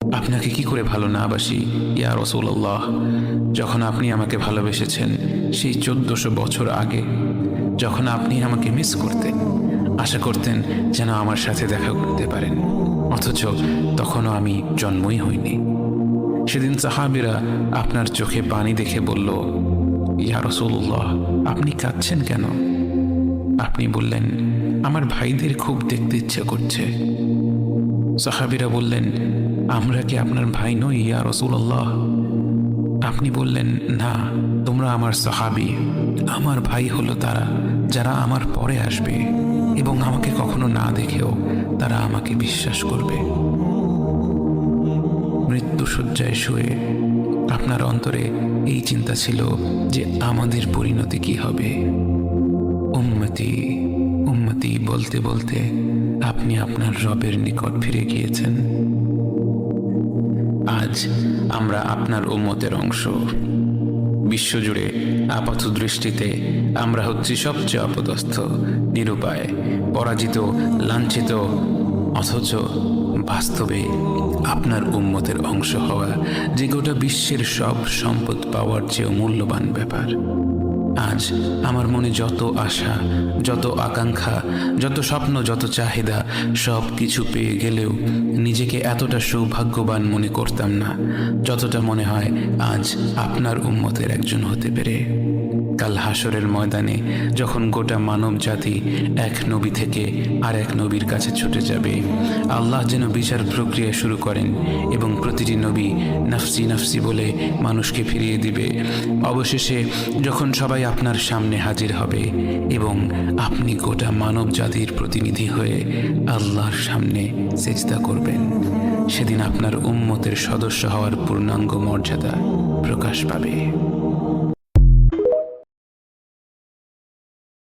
আপনাকে কি করে ভালো না বাসি ইয়া রাসূলুল্লাহ। যখন আপনি আমাকে ভালোবেসেছেন সেই 1400 বছর আগে, যখন আপনি আমাকে মিস করতেন, আশা করতেন যেন আমার সাথে দেখা করতে পারেন, অথচ তখনও আমি জন্মই হইনি। সেদিন সাহাবীরা আপনার চোখে পানি দেখে বলল, ইয়া রাসূলুল্লাহ, আপনি কাঁদছেন কেন? আপনি বললেন, আমার ভাইদের খুব দেখতে ইচ্ছে করছে। সাহাবীরা বললেন, আমরা কি আপনার ভাই নই ইয়া রাসূলুল্লাহ? আপনি বললেন, না, তোমরা আমার সাহাবী। আমার ভাই হলো তারা যারা আমার পরে আসবে এবং আমাকে কখনো না দেখেও তারা আমাকে বিশ্বাস করবে। মৃত্যুশয্যায় শুয়ে আপনার অন্তরে এই চিন্তা ছিল যে আমাদের পরিণতি কি হবে। উম্মতি উম্মতি বলতে বলতে আপনি আপনার রবের নিকট ফিরে গিয়েছেন। আজ আমরা আপনার উম্মতের অংশ। বিশ্বজুড়ে আপাত দৃষ্টিতে আমরা হচ্ছি সবচেয়ে অপদস্থ, নিরুপায়, পরাজিত, লাঞ্ছিত, অথচ বাস্তবে আপনার উম্মতের অংশ হওয়া যে গোটা বিশ্বের সব সম্পদ পাওয়ার চেয়েও মূল্যবান ব্যাপার। আজ আমার মনে যত আশা, যত আকাঙ্ক্ষা, যত স্বপ্ন, যত চাহিদা, সব কিছু পেয়ে গেলেও নিজেকে এতটা সৌভাগ্যবান মনে করতাম না যতটা মনে হয় আজ আপনার উম্মতের একজন হতে পেরে। কাল হাসরের ময়দানে যখন গোটা মানব জাতি এক নবী থেকে আর এক নবীর কাছে ছুটে যাবে, আল্লাহ যেন বিচার প্রক্রিয়া শুরু করেন এবং প্রতিটি নবী নাফসি নাফসি বলে মানুষকে ফিরিয়ে দিবে। অবশেষে যখন সবাই আপনার সামনে হাজির হবে এবং আপনি গোটা মানব জাতির প্রতিনিধি হয়ে আল্লাহর সামনে সেজদা করবেন, সেদিন আপনার উম্মতের সদস্য হওয়ার পূর্ণাঙ্গ মর্যাদা প্রকাশ পাবে।